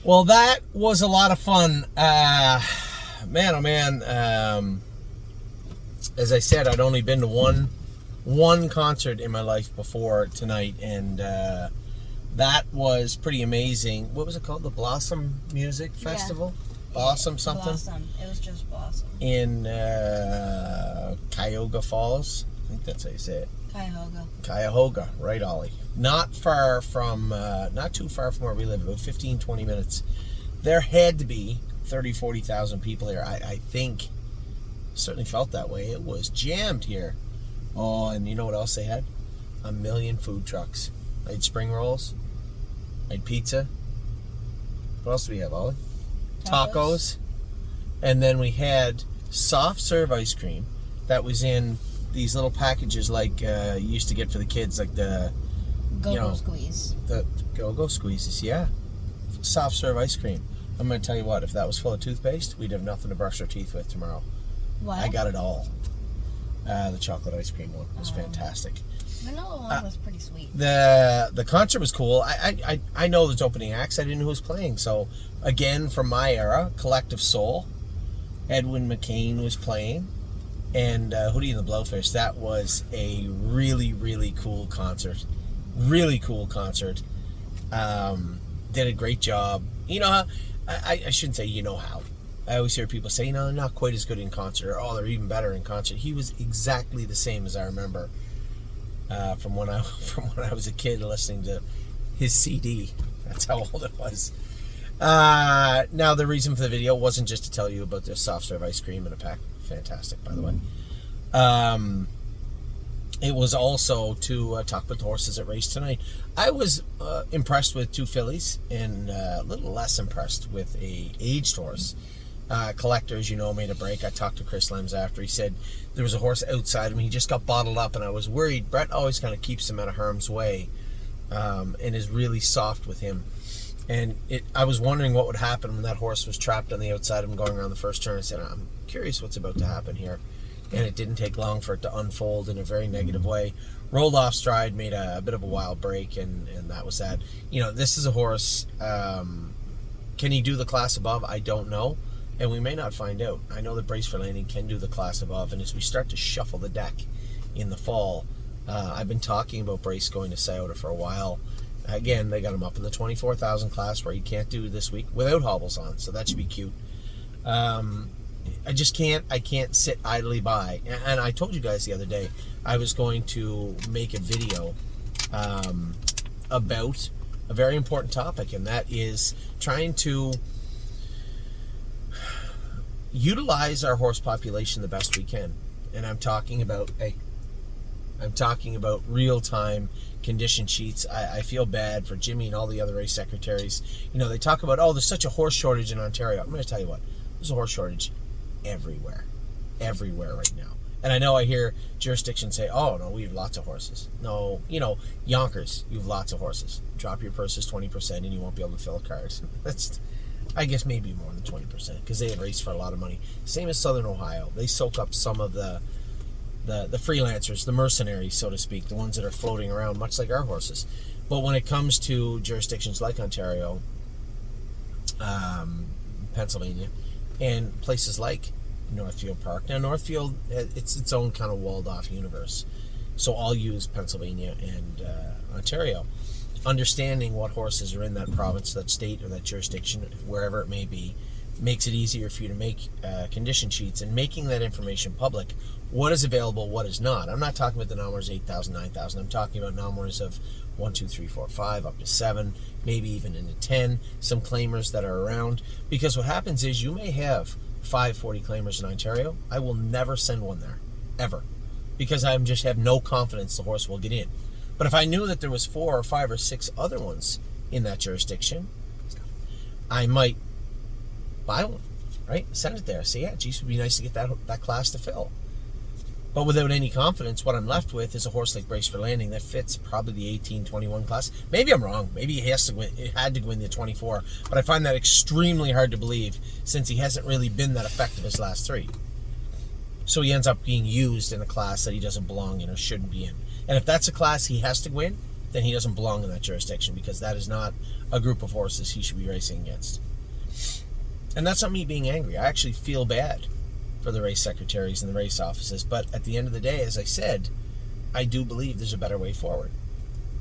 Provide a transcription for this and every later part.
Well, that was a lot of fun. Man, oh man. As I said, I'd only been to one concert in my life before tonight, and that was pretty amazing. What was it called? The Blossom Music Festival? Yeah. Blossom something? Blossom. It was just Blossom. In Cuyahoga Falls. I think that's how you say it. Cuyahoga, right, Ollie? Not too far from where we live, about 15-20 minutes. There had to be 40,000 people here. I think, certainly felt that way. It was jammed here. Oh, and you know what else they had? 1 million food trucks. I had spring rolls. I had pizza. What else do we have, Ollie? Tacos. And then we had soft serve ice cream that was in these little packages like you used to get for the kids, like the Go-Go Squeeze. The Go-Go Squeezes, yeah. Soft serve ice cream. I'm going to tell you what, if that was full of toothpaste, we'd have nothing to brush our teeth with tomorrow. What? I got it all. The chocolate ice cream one was fantastic. The vanilla one was pretty sweet. The concert was cool. I know there's opening acts. I didn't know who was playing. So, again, from my era, Collective Soul, Edwin McCain was playing. And Hootie and the Blowfish. That was a really, really cool concert. Really cool concert. Did a great job. You know how, I shouldn't say you know how. I always hear people say, they're not quite as good in concert, or they're even better in concert. He was exactly the same as I remember from when I was a kid listening to his CD. That's how old it was. Now, the reason for the video wasn't just to tell you about the soft serve ice cream in a pack. Fantastic, by the way. It was also to talk about the horses that raced tonight. I was impressed with 2 fillies and a little less impressed with a aged horse. Collector, as you know, made a break. I talked to Chris Lems after. He said there was a horse outside him. He just got bottled up, and I was worried. Brett always kind of keeps him out of harm's way and is really soft with him. And I was wondering what would happen when that horse was trapped on the outside of him going around the first turn. I said, I'm curious what's about to happen here. And it didn't take long for it to unfold in a very negative way. Rolled off stride, made a bit of a wild break, and that was that. This is a horse. Can he do the class above? I don't know. And we may not find out. I know that Brace for Landing can do the class above. And as we start to shuffle the deck in the fall, I've been talking about Brace going to Scioto for a while. Again, they got him up in the 24,000 class where he can't do this week without hobbles on, so that should be cute. I can't sit idly by. And I told you guys the other day I was going to make a video about a very important topic, and that is trying to utilize our horse population the best we can. And I'm talking about real-time condition sheets. I feel bad for Jimmy and all the other race secretaries. They talk about, there's such a horse shortage in Ontario. I'm going to tell you what, there's a horse shortage everywhere right now. And I know I hear jurisdictions say, oh, no, we have lots of horses. No, Yonkers, you have lots of horses. Drop your purses 20% and you won't be able to fill a card. That's, I guess, maybe more than 20% because they race for a lot of money. Same as Southern Ohio. They soak up some of the freelancers, the mercenaries, so to speak, the ones that are floating around, much like our horses. But when it comes to jurisdictions like Ontario, Pennsylvania, and places like Northfield Park. Now, Northfield, it's its own kind of walled-off universe. So I'll use Pennsylvania and Ontario. Understanding what horses are in that province, that state, or that jurisdiction, wherever it may be, makes it easier for you to make condition sheets, and making that information public. What is available, what is not. I'm not talking about the numbers 8,000, 9,000. I'm talking about numbers of 1, 2, 3, 4, 5, up to 7, maybe even into 10, some claimers that are around. Because what happens is you may have 540 claimers in Ontario. I will never send one there, ever. Because I just have no confidence the horse will get in. But if I knew that there was 4 or 5 or 6 other ones in that jurisdiction, I might buy one, right? Send it there. Say, yeah, geez, it would be nice to get that class to fill. But without any confidence, what I'm left with is a horse like Brace for Landing that fits probably the 18-21 class. Maybe I'm wrong. Maybe he had to win the 24. But I find that extremely hard to believe since he hasn't really been that effective his last 3. So he ends up being used in a class that he doesn't belong in or shouldn't be in. And if that's a class he has to win, then he doesn't belong in that jurisdiction, because that is not a group of horses he should be racing against. And that's not me being angry. I actually feel bad for the race secretaries and the race offices, but at the end of the day, as I said, I do believe there's a better way forward.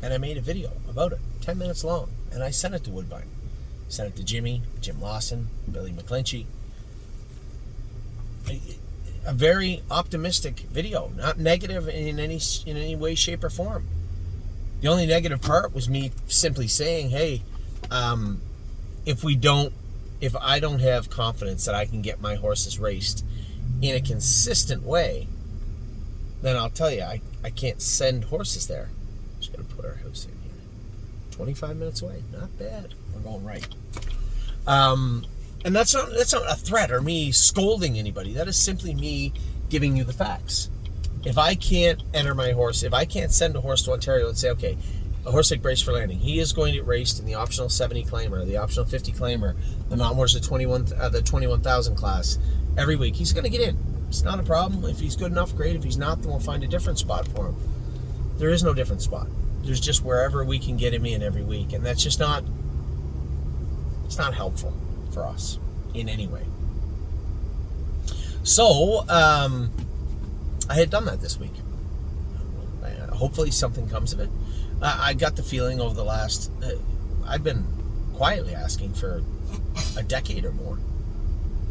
And I made a video about it, 10 minutes long, and I sent it to Woodbine. Sent it to Jim Lawson, Billy McClinchy. A very optimistic video, not negative in any way, shape, or form. The only negative part was me simply saying, hey, if I don't have confidence that I can get my horses raced in a consistent way, then I'll tell you, I can't send horses there. Just got to put our house in here. 25 minutes away, not bad. We're going right. And that's not a threat or me scolding anybody. That is simply me giving you the facts. If I can't enter my horse, if I can't send a horse to Ontario and say, okay, a horse like Brace for Landing, he is going to get raced in the optional 70 claimer, the optional 50 claimer, the Mountain Horse, the 21,000 class every week. He's going to get in. It's not a problem. If he's good enough, great. If he's not, then we'll find a different spot for him. There is no different spot. There's just wherever we can get him in every week, and that's just not. It's not helpful for us in any way. So, I had done that this week. Hopefully something comes of it. I got the feeling over the last... I've been quietly asking for a decade or more.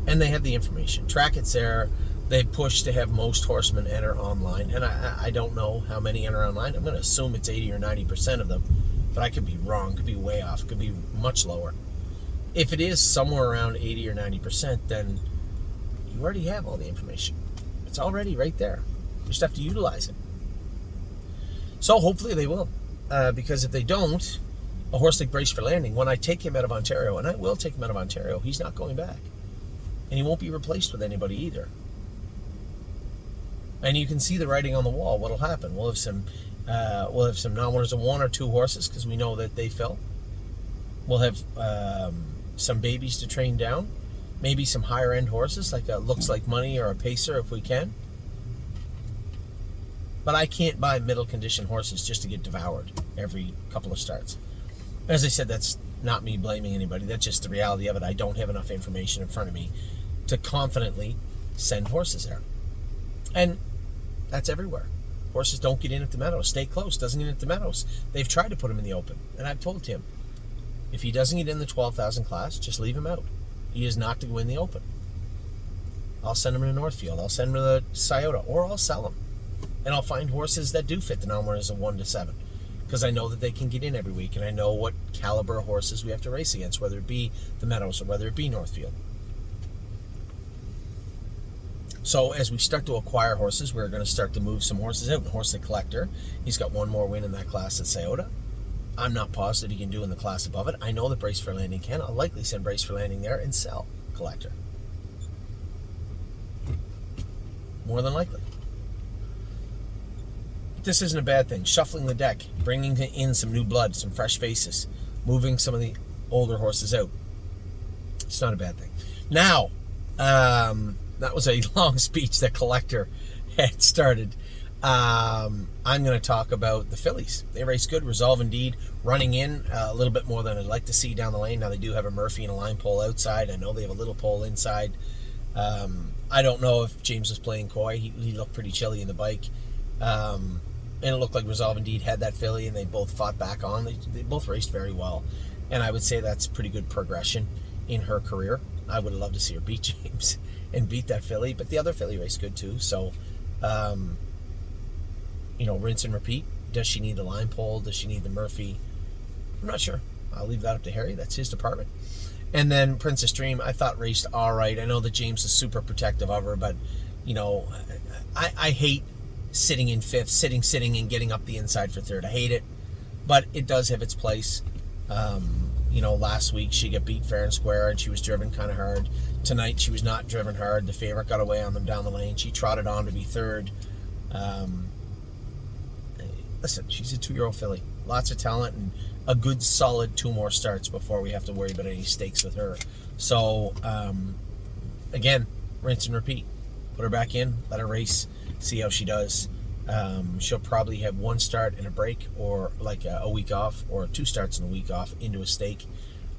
And they had the information. Track It's there. They pushed to have most horsemen enter online. And I don't know how many enter online. I'm going to assume it's 80 or 90% of them. But I could be wrong. Could be way off. Could be much lower. If it is somewhere around 80 or 90%, then you already have all the information. It's already right there. You just have to utilize it. So hopefully they will. Because if they don't, a horse like Brace for Landing, when I take him out of Ontario, and I will take him out of Ontario, he's not going back. And he won't be replaced with anybody either. And you can see the writing on the wall. What'll happen? We'll have some non-winners of 1 or 2 horses, because we know that they fill. We'll have some babies to train down. Maybe some higher end horses, like a Looks Like Money or a Pacer, if we can. But I can't buy middle condition horses just to get devoured every couple of starts. As I said, that's not me blaming anybody. That's just the reality of it. I don't have enough information in front of me to confidently send horses there. And that's everywhere. Horses don't get in at the Meadows. Stay Close doesn't get in at the Meadows. They've tried to put him in the open. And I've told him, if he doesn't get in the 12,000 class, just leave him out. He is not to go in the open. I'll send him to Northfield. I'll send him to the Scioto. Or I'll sell him. And I'll find horses that do fit the non-winners of 1 to 7. Because I know that they can get in every week. And I know what caliber of horses we have to race against. Whether it be the Meadows or whether it be Northfield. So as we start to acquire horses, we're going to start to move some horses out. And Horse the Collector, he's got 1 more win in that class at Scioto. I'm not positive he can do in the class above it. I know that Brace for Landing can. I'll likely send Brace for Landing there and sell Collector. More than likely. But this isn't a bad thing. Shuffling the deck, bringing in some new blood, some fresh faces, moving some of the older horses out. It's not a bad thing. Now, that was a long speech that Collector had started. I'm going to talk about the fillies. They race good. Resolve Indeed running in a little bit more than I'd like to see down the lane. Now they do have a Murphy and a line pole outside. I know they have a little pole inside. I don't know if James was playing coy. He looked pretty chilly in the bike. And it looked like Resolve Indeed had that filly, and they both fought back on. They both raced very well. And I would say that's pretty good progression in her career. I would love to see her beat James and beat that filly. But the other filly raced good too. So, rinse and repeat. Does she need the line pole? Does she need the Murphy? I'm not sure. I'll leave that up to Harry. That's his department. And then Princess Dream, I thought raced all right. I know that James is super protective of her, but, I hate sitting in 5th, sitting and getting up the inside for 3rd. I hate it, but it does have its place. Last week she got beat fair and square, and she was driven kind of hard. Tonight she was not driven hard. The favorite got away on them down the lane. She trotted on to be 3rd. Listen, she's a 2-year-old filly. Lots of talent and a good solid 2 more starts before we have to worry about any stakes with her. So, again, rinse and repeat. Put her back in, let her race, see how she does. She'll probably have one start and a break, or like a week off, or 2 starts and a week off into a stake.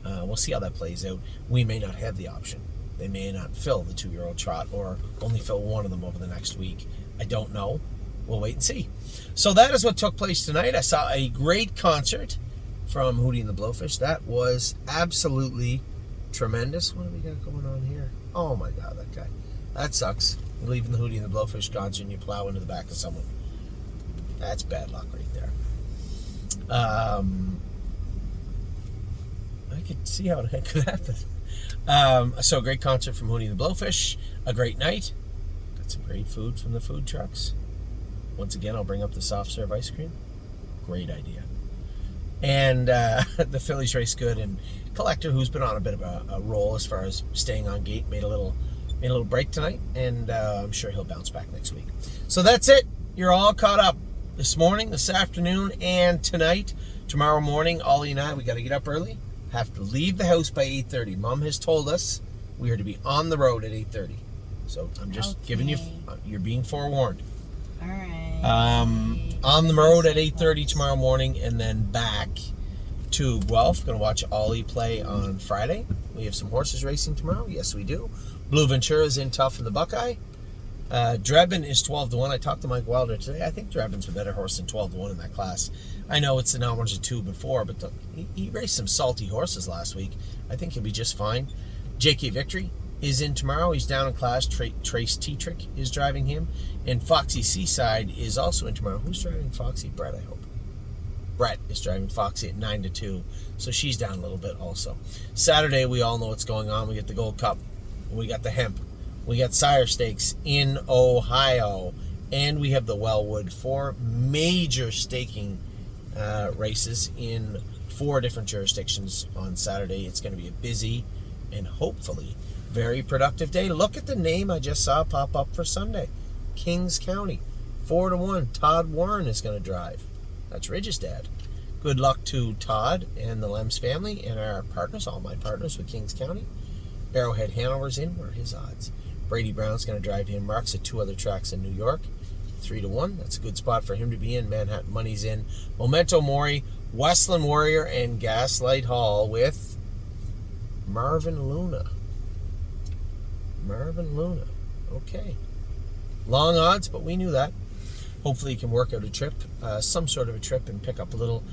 We'll see how that plays out. We may not have the option. They may not fill the 2-year-old trot, or only fill one of them over the next week. I don't know. We'll wait and see. So that is what took place tonight. I saw a great concert from Hootie and the Blowfish. That was absolutely tremendous. What do we got going on here? Oh my God, that guy. That sucks. You're leaving the Hootie and the Blowfish concert and you plow into the back of someone. That's bad luck right there. I could see how it could happen. So a great concert from Hootie and the Blowfish. A great night. Got some great food from the food trucks. Once again, I'll bring up the soft serve ice cream. Great idea. And the Phillies race good. And Collector, who's been on a bit of a roll as far as staying on gate, made a little break tonight. And I'm sure he'll bounce back next week. So that's it. You're all caught up this morning, this afternoon, and tonight. Tomorrow morning, Ollie and I, we got to get up early. Have to leave the house by 8:30. Mom has told us we are to be on the road at 8:30. So I'm just giving you, you're being forewarned. All right. On the road at 8:30 tomorrow morning, and then back to Guelph. Going to watch Ollie play on Friday. We have some horses racing tomorrow. Yes, we do. Blue Ventura's in tough in the Buckeye. Drebin is 12-1. I talked to Mike Wilder today. I think Drebin's a better horse than 12-1 in that class. I know it's an hours of 2 before, but he raced some salty horses last week. I think he'll be just fine. JK Victory is in tomorrow. He's down in class. Trace Tetrick is driving him. And Foxy Seaside is also in tomorrow. Who's driving Foxy? Brett, I hope. Brett is driving Foxy at 9-2. So she's down a little bit also. Saturday, we all know what's going on. We get the Gold Cup. We got the Hemp. We got Sire Stakes in Ohio. And we have the Wellwood. 4 major staking races in 4 different jurisdictions on Saturday. It's going to be a busy and hopefully very productive day. Look at the name I just saw pop up for Sunday. Kings County. 4-1. Todd Warren is going to drive. That's Ridge's dad. Good luck to Todd and the Lems family and our partners, all my partners with Kings County. Arrowhead Hanover's in. What are his odds? Brady Brown's going to drive him. Mark's at 2 other tracks in New York. 3-1. That's a good spot for him to be in. Manhattan Money's in. Memento Mori, Westland Warrior, and Gaslight Hall with Marvin Luna. Marvin Luna. Okay. Long odds, but we knew that. Hopefully you can work out a trip, some sort of a trip, and pick up a little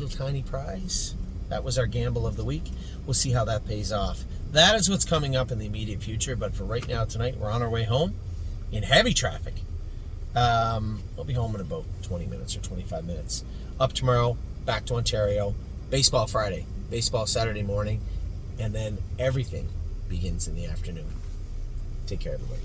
tiny prize. That was our gamble of the week. We'll see how that pays off. That is what's coming up in the immediate future, but for right now tonight, we're on our way home in heavy traffic. We'll be home in about 20 minutes or 25 minutes. Up tomorrow, back to Ontario. Baseball Friday, baseball Saturday morning, and then everything begins in the afternoon. Take care, everybody.